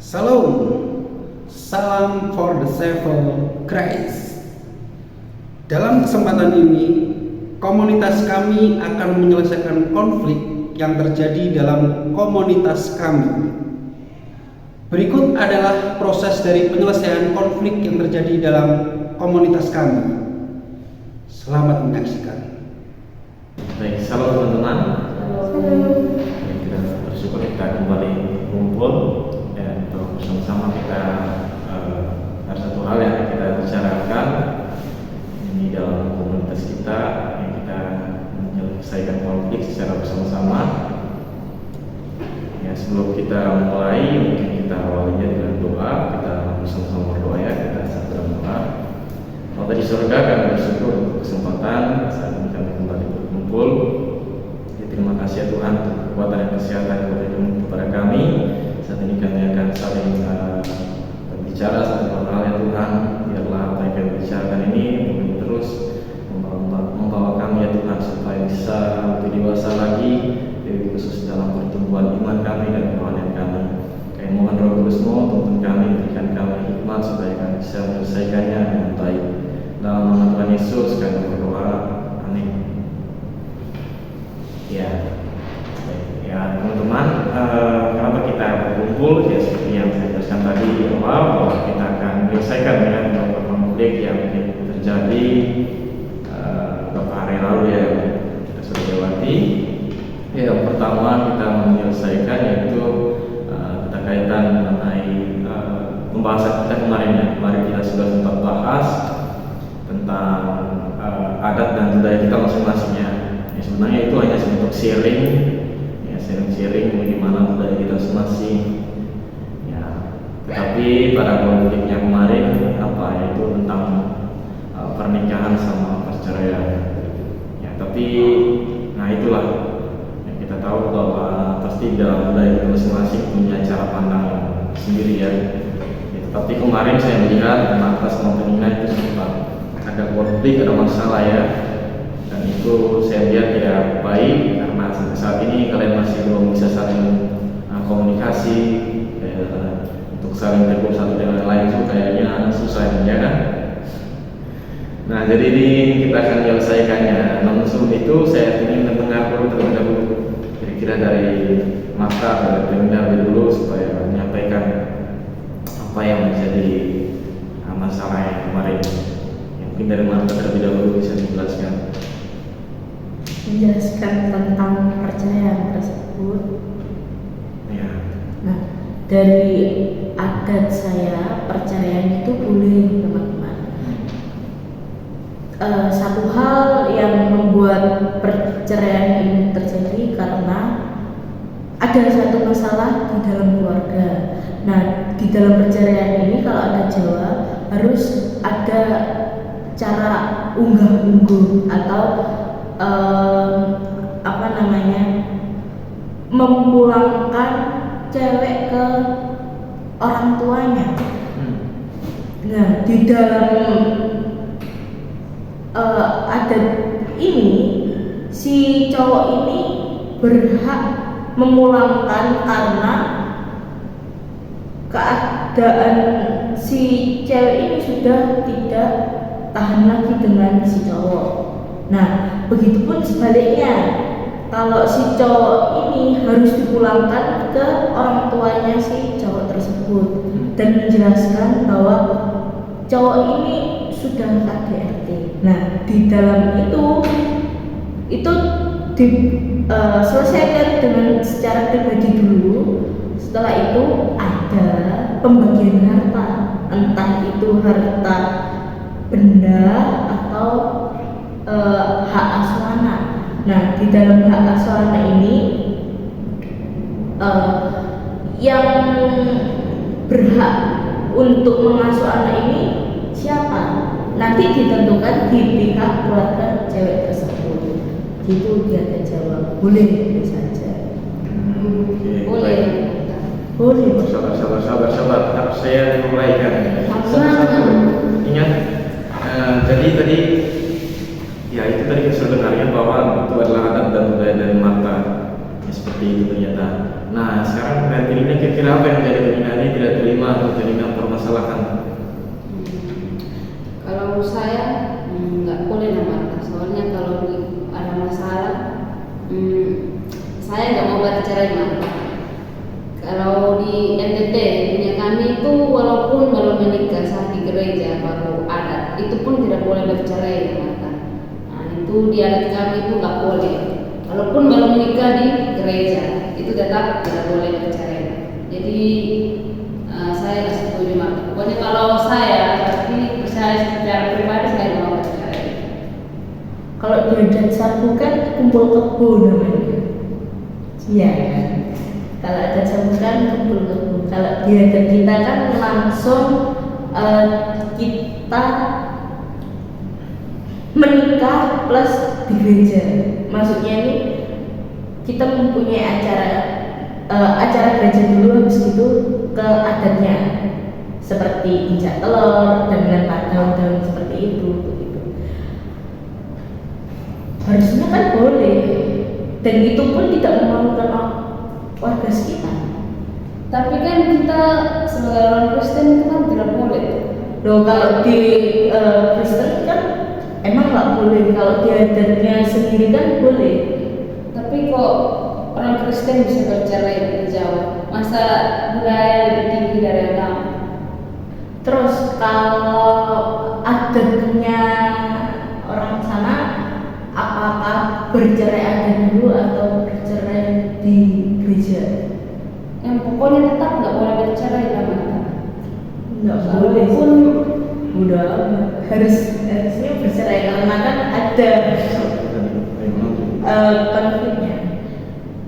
Shalom, salam for the seven Christ. Dalam kesempatan ini, komunitas kami akan menyelesaikan konflik yang terjadi dalam komunitas kami. Berikut adalah proses dari penyelesaian konflik yang terjadi dalam komunitas kami. Selamat menyaksikan. Baik, salam teman-teman. Kita bersyukur kita kembali kumpul dan bersama-sama kita ada satu hal yang kita bicarakan ini dalam komunitas kita yang kita menyelesaikan konflik secara bersama-sama. Ya, sebelum kita mulai mungkin kita awalnya dengan doa, kita bersama-sama berdoa ya, kita sedang berdoa. Bapa di surga, kami bersyukur untuk kesempatan saat ini kami kembali berkumpul. Ya, terima kasih ya Tuhan untuk kekuatan dan kesehatan kepada kami. Saat ini kami akan saling berbicara satu hal ya Tuhan. Biarlah apa yang kami bicarakan ini terus membawa kami ya Tuhan supaya bisa lebih dewasa lagi, lebih khusus dalam pertumbuhan iman kami dan kerohanian kami. Kami mohon Roh Kudus-Mu tuntun kami, berikan kami hikmat supaya kami bisa menyelesaikannya dengan baik. Dalam nama Tuhan Yesus kami berdoa, amin. Ya, ya teman-teman, kenapa kita berkumpul? Ya seperti yang saya jelaskan tadi di awal, bahwa kita akan menyelesaikan dengan beberapa konflik yang terjadi beberapa hari lalu ya kita sudah lewati. Ya, yang pertama kita menyelesaikan yaitu berkaitan mengenai pembahasan kita kemarin ya. Kemarin kita sudah sempat bahas tentang adat dan budaya kita masing-masing ya. Sebenarnya itu hanya untuk sharing ya, sharing bagaimana budaya kita masing-masing ya. Tetapi pada konfliknya kemarin itu tentang pernikahan sama perceraian ya. Tapi itulah yang kita tahu bahwa pasti dalam budaya kita masing-masing punya cara pandang sendiri ya. Tapi kemarin saya melihat mata sama telinga itu sempat ada konflik, ada masalah ya, dan itu saya lihat tidak baik karena sampai saat ini kalian masih belum bisa saling komunikasi untuk saling tegur satu dengan lain itu kayaknya susah ya kan. Nah jadi ini kita akan menyelesaikannya. Namun sebelum itu saya ingin mendengar dulu terlebih dahulu kira-kira dari Mata atau terdengar dulu supaya menyampaikan apa yang menjadi masalah yang kemarin. Mungkin dari Mata terlebih dahulu bisa dijelaskan. Menjelaskan tentang perceraian tersebut. Ya. Nah, dari adat saya perceraian itu boleh teman-teman. Satu hal yang membuat perceraian ini terjadi karena ada satu masalah di dalam keluarga. Nah, di dalam perceraian ini kalau ada Jawa harus ada cara unggah-ungguh atau memulangkan cewek ke orang tuanya. Nah, di dalam adat ini si cowok ini berhak memulangkan karena keadaan si cewek ini sudah tidak tahan lagi dengan si cowok. Nah, begitupun sebaliknya, kalau si cowok ini harus dipulangkan ke orang tuanya si cowok tersebut dan menjelaskan bahwa cowok ini sudah KDRT. Nah, di dalam itu selesaikan dengan secara pribadi dulu. Setelah itu ada pembagian harta, entah itu harta benda atau hak asuh anak. Nah, di dalam hak asuh anak ini yang berhak untuk mengasuh anak ini siapa? Nanti ditentukan di pihak keluarga cewek tersebut. Itu dia ada Jawa. Boleh saja. Boleh. Boleh. Sabar. Saya memulaikan. Ingat. Jadi tadi ya itu tadi sebenarnya bahwa itu adalah adat dan budaya dari Mata ya, seperti itu ternyata. Nah sekarang nanti ini kira-kira apa yang menjadi dominannya tidak gereja baru adat, itu pun tidak boleh bercerai maka. Nah, itu di adat kami itu nggak boleh. Walaupun baru menikah di gereja, itu tetap tidak boleh bercerai. Jadi saya nggak setuju maka. Pokoknya kalau saya berarti saya secara pribadi saya nggak mau bercerai. Kalau di adat saku kan kumpul kebo namanya. Iya kan. Kalau adat saku kan kumpul kebo. Kalau di adat kita kan langsung kita menikah plus di gereja. Maksudnya ini kita mempunyai acara gereja dulu, habis itu ke adatnya seperti injak telur dan melempar daun-daun seperti itu gitu. Harusnya kan boleh, dan itu pun tidak memalukan warga sekitar. Tapi kan kita sebagai orang Kristen itu kan tidak boleh. Loh, kalau di Kristen kan emang nggak boleh, kalau di adatnya sendiri kan boleh. Tapi kok orang Kristen bisa bercerai di Jawa? Masa budaya lebih tinggi dari agama? Terus kalau adatnya orang sana, apakah bercerai adat dulu atau bercerai di gereja? Yang pokoknya tetap nggak boleh bercerai namanya. Nggak boleh Walaupun udah harusnya bercerai karena kan ada konfliknya.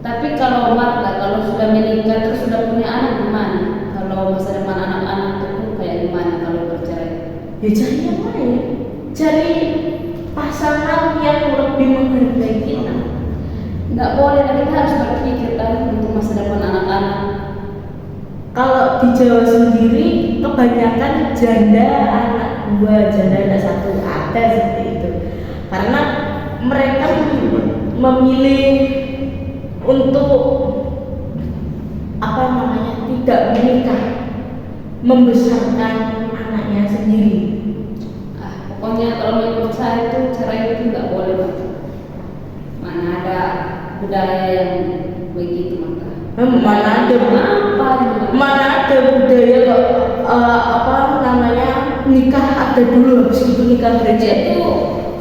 tapi kalau Marta kalau sudah menikah terus sudah punya anak gimana? Kalau masa depan anak-anak itu kayak gimana kalau bercerai? Ya cari yang lain, cari pasangan yang lebih menghargai kita. Nggak boleh, kita harus berpikir kan untuk masa depan anak-anak. Kalau di Jawa sendiri kebanyakan janda anak 2, janda anak 1, ada seperti itu. Karena mereka memilih untuk tidak menikah, membesarkan anaknya sendiri. Pokoknya kalau menurut saya itu cerai itu nggak boleh, Pak. Mana ada budaya yang begitu, maka. Mana ada budaya kok nikah ada dulu, habis itu nikah gereja. Itu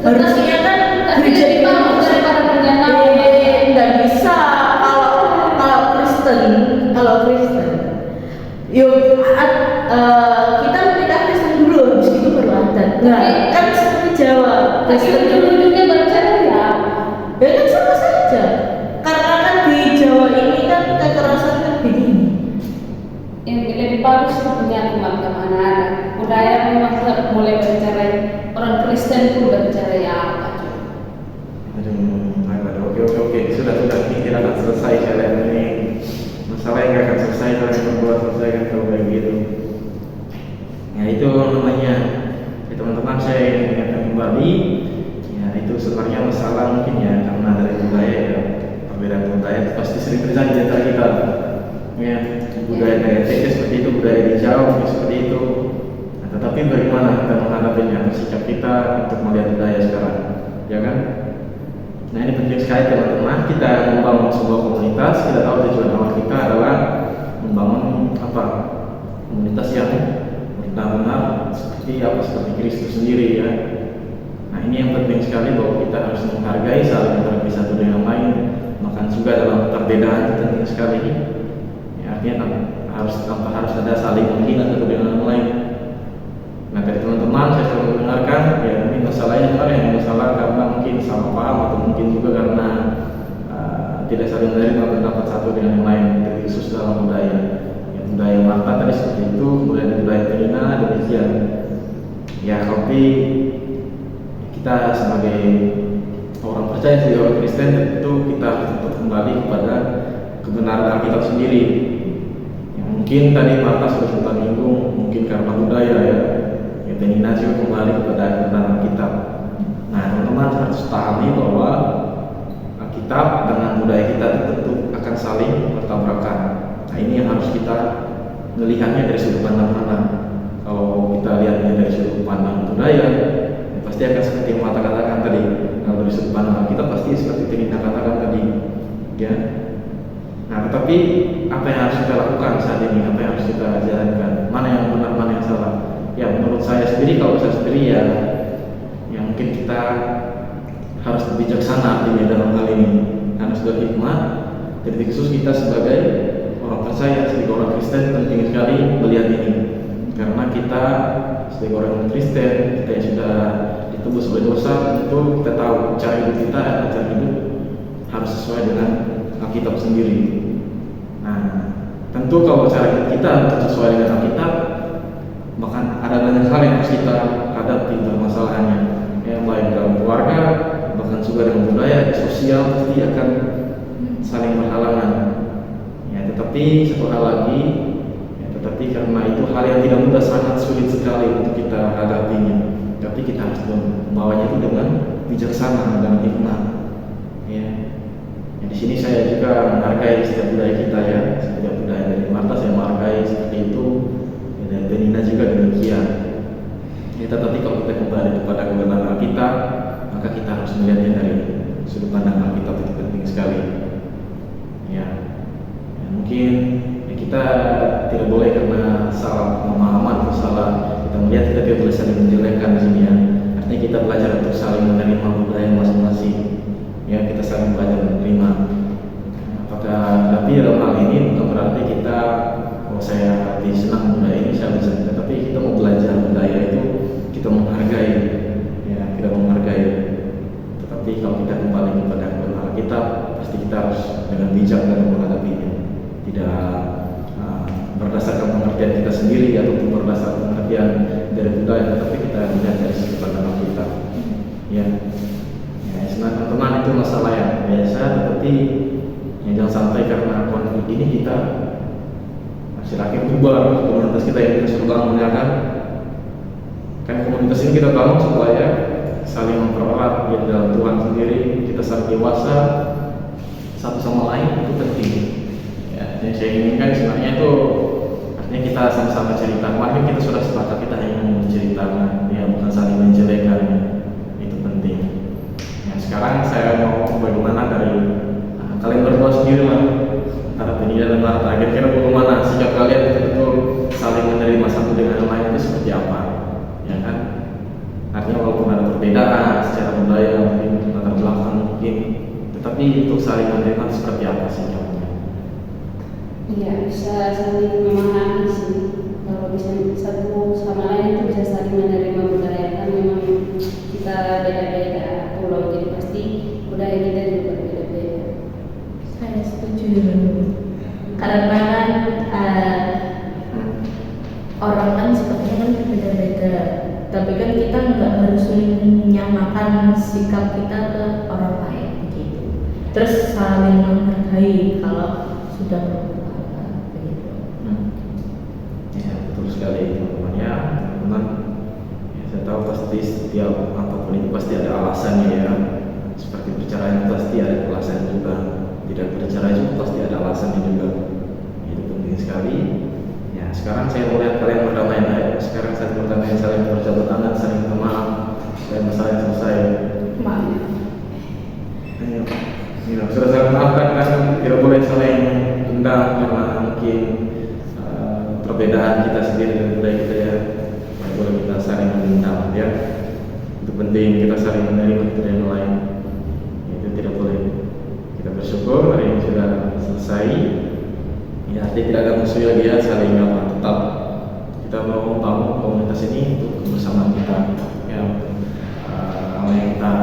Harusnya kan gereja itu daripada perjalanan. Nggak bisa kalau Kristen. Yuk, kita menikah Kristen dulu, habis itu baru adat. Nah, kan seperti Jawa. Tapi ujung-ujungnya bercerai ya. Ya kan sama saja. Karena kan di Jawa ini kan kekerasan kan begini. Yang lebih bagus punya umat kemana ada budaya memang tidak boleh bercerai. Orang Kristen pun bercerai ya apa? Oke, sudah ini tidak akan selesai kalian ini. Masalah yang nggak akan selesai kalau yang membuat selesai kalau kayak gitu. Ya itu namanya. Ya, teman-teman saya ingin mengingatkan kembali. Ya itu sebenarnya masalah mungkin ya karena dari budaya ya, perbedaan budaya itu pasti sering terjadi di antara kita. Ya budaya negatifnya seperti itu, budaya di Jawa mungkin seperti itu. Nah, tetapi bagaimana kita menghadapinya, sikap kita untuk melihat budaya sekarang, ya kan? Nah ini penting sekali teman-teman, kita membangun sebuah komunitas. Kita tahu tujuan awal kita adalah membangun komunitas yang benar-benar seperti Kristus sendiri ya. Nah ini yang penting sekali bahwa kita harus menghargai saling antara satu dengan yang lain. Makan juga dalam perbedaan itu penting sekali. Ya, artinya harus ada saling menghina satu dengan yang lain. Nah dari teman-teman saya selalu mendengarkan ya ini masalahnya yang masalah karena mungkin salah paham atau mungkin juga karena tidak saling menerima pendapat satu dengan yang lain, khusus dalam budaya. Ya, budaya Marta tadi seperti itu, kemudian budaya Penina demikian. Ya tapi kita sebagai orang percaya sebagai orang Kristen tentu kita harus tetap kembali kepada kebenaran Alkitab sendiri. Ya, mungkin tadi Marta sudah sempat menyinggung mungkin karena budaya ya. Penina juga kembali kepada kebenaran Alkitab. Nah teman-teman harus pahami bahwa Alkitab dengan budaya kita tentu akan saling bertabrakan. Nah ini yang harus kita melihatnya dari sudut pandang mana. Kalau kita lihatnya dari sudut pandang budaya, ya pasti akan seperti yang Mata katakan tadi. Kalau dari sudut pandang Alkitab pasti seperti Penina katakan tadi. Ya. Nah tetapi apa yang harus kita lakukan saat ini? Apa yang harus kita jalankan? Mana yang benar, mana yang salah? Ya menurut saya saya sendiri ya, yang mungkin kita harus bijaksana artinya dalam hal ini, harus berhikmat. Jadi khusus kita sebagai orang percaya, sebagai orang Kristen penting sekali melihat ini, karena kita sebagai orang Kristen, kita yang sudah ditebus oleh dosa, tentu kita tahu cara hidup kita adalah cara hidup harus sesuai dengan Alkitab sendiri. Nah, tentu kalau cara hidup kita sesuai dengan Alkitab, bahkan ada banyak hal yang harus kita hadapi permasalahannya, yang baik dalam keluarga, bahkan juga dalam budaya, sosial pasti akan saling berhalangan. Ya, tetapi satu hal lagi, ya, tetapi karena itu hal yang tidak mudah, sangat sulit sekali untuk kita hadapinya. Tapi kita harus membawanya itu dengan bijaksana dan hikmat. Ya. Ya, di sini saya juga menghargai setiap budaya kita ya, setiap budaya dari Marta saya menghargai seperti itu. Dan Benina juga demikian. Ya, tetapi kalau kita kembali kepada kebenaran Alkitab, maka kita harus melihatnya dari sudut pandang Alkitab, itu penting sekali. Ya, ya mungkin ya, kita tidak boleh karena salah pemahaman atau salah kita melihat, kita tidak boleh saling menjelekkan di sini ya. Artinya kita belajar untuk saling menerima budaya masing-masing. Ya, kita saling belajar menerima. Apakah tapi dalam hal ini bukan berarti kita saya lebih senang budaya ini, saya bisa, tetapi kita mau belajar budaya itu kita menghargai, ya kita menghargai. Tetapi kalau kita kembali kepada kebenaran kita, pasti kita harus dengan bijak dalam menghadapinya, tidak berdasarkan pengertian kita sendiri atau berdasarkan pengertian dari budaya, tetapi kita melihat dari sudut pandang kita. Ya, ya sebenarnya teman-teman itu masalah yang biasa, tetapi ya, jangan sampai karena konflik ini kita akhir bubar komunitas kita yang kita sudah bangun ya kan komunitas ini kita bangun supaya saling mempererat di dalam Tuhan sendiri, kita saling dewasa satu sama lain, itu penting ya. Yang saya inginkan sebenarnya itu artinya kita sama-sama cerita, kemarin kita sudah sepakat kita hanya menceritakan ya, bukan saling menjelekkan, itu penting ya. Sekarang saya mau bagaimana dari kalian berdua sendiri lah, antara Benina dan Marta, kira-kira bagaimana sikap kalian betul-betul saling menerima satu dengan yang lain itu seperti apa, ya kan? Artinya walaupun ada perbedaan secara budaya, mungkin latar belakang mungkin, tetapi untuk saling menerima itu seperti apa sikapnya? Iya, bisa saling memahami sih. Kalau bisa satu sama lain itu bisa saling menerima budaya, kan memang kita beda-beda pulau, jadi pasti budaya kita juga berbeda-beda. Saya setuju. Karena kan orang kan sepertinya kan berbeda-beda, tapi kan kita nggak harus menyamakan sikap kita ke orang lain begitu. Terus saling menghargai kalau sudah berkeluarga begitu. Ya betul sekali teman-teman ya, teman-teman. Ya, saya tahu pasti setiap apapun itu pasti ada alasannya ya. Seperti bicara pasti ada alasan juga. Tidak berbicara juga pasti ada alasannya juga. Itu penting sekali. Ya, sekarang saya mau lihat kalian berdamai. Sekarang saya berdamai, saling berjabat tangan, saling minta maaf, supaya masalah selesai. Maaf. Ayo, ya, sudah saya maafkan kan, tidak boleh saling dendam karena mungkin perbedaan kita sendiri dan budaya kita ya. Tidak boleh kita saling mendendam ya. Itu penting, kita saling menerima satu yang lain. Itu tidak boleh. Kita bersyukur hari ini sudah selesai. Ya, artinya tidak ada musuh lagi ya, saling tetap kita mau bangun komunitas ini untuk kebersamaan kita. Ya, apa yang kita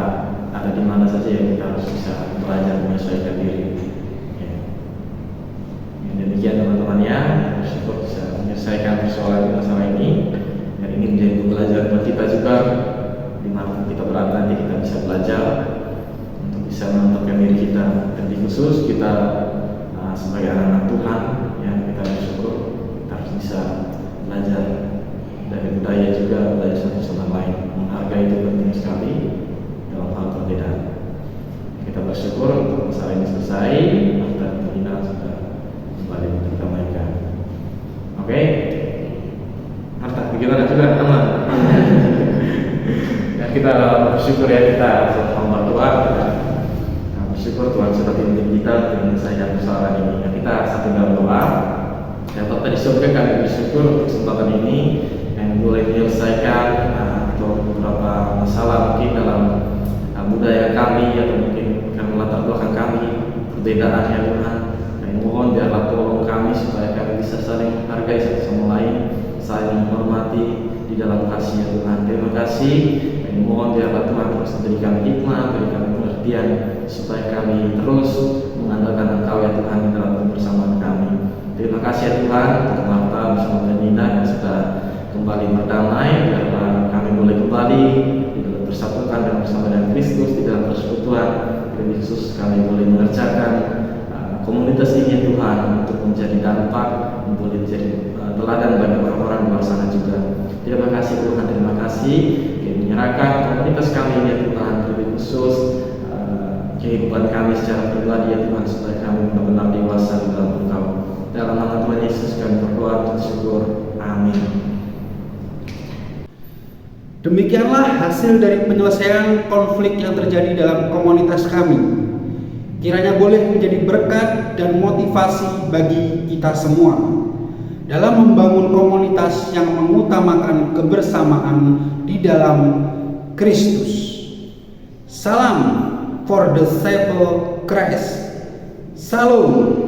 ada di mana saja yang kita harus bisa belajar menyesuaikan diri. Ya. Ya, demikian teman-teman ya, bersyukur bisa menyelesaikan persoalan masalah ini. Dan ini menjadi pembelajaran buat kita juga, di mana kita berada nanti kita bisa belajar untuk bisa menentukan diri kita, dan di khusus kita sebagai anak-anak Tuhan yang kita bersyukur kita harus bisa belajar dari budaya juga, belajar satu sama lain, menghargai itu penting sekali dalam hal perbedaan. Kita bersyukur untuk masalah ini selesai, dan Benina sudah kembali terdamaikan. Oke, Marta, bagaimana juga aman? Ya, kita bersyukur ya, kita sama berdoa, kita bersyukur Tuhan sudah pimpin kita untuk menyelesaikan persoalan ini. Kita satu dalam doa. Ya Bapak di surga, kami bersyukur untuk kesempatan ini yang yang boleh menyelesaikan atau beberapa masalah mungkin dalam budaya kami atau mungkin karena latar belakang kami perbedaannya Tuhan. Kami mohon biarlah tolong kami supaya kami bisa saling menghargai satu sama lain, saling menghormati di dalam kasih ya Tuhan. Terima kasih. Kami mohon biarlah Tuhan terus berikan hikmah, berikan pengertian supaya kami terus mengandalkan Engkau ya Tuhan di dalam kebersamaan kami. Terima kasih ya Tuhan untuk Marta bersama Nina yang sudah kembali berdamai. Biarlah kami boleh kembali di dalam persatukan dan bersama dengan Kristus di dalam persekutuan Kristus. Kami boleh mengerjakan komunitas ini ya Tuhan untuk menjadi dampak, boleh menjadi teladan bagi orang-orang di luar sana juga. Terima kasih Tuhan, terima kasih. Kami menyerahkan komunitas kami ya Tuhan, lebih khusus kehidupan kami secara pribadi ya Tuhan, supaya kami benar-benar dewasa di dalam Engkau. Dalam nama Tuhan Yesus kami berdoa dan bersyukur. Amin. Demikianlah hasil dari penyelesaian konflik yang terjadi dalam komunitas kami. Kiranya boleh menjadi berkat dan motivasi bagi kita semua dalam membangun komunitas yang mengutamakan kebersamaan di dalam Kristus. Salam for the disciple Christ. Salam.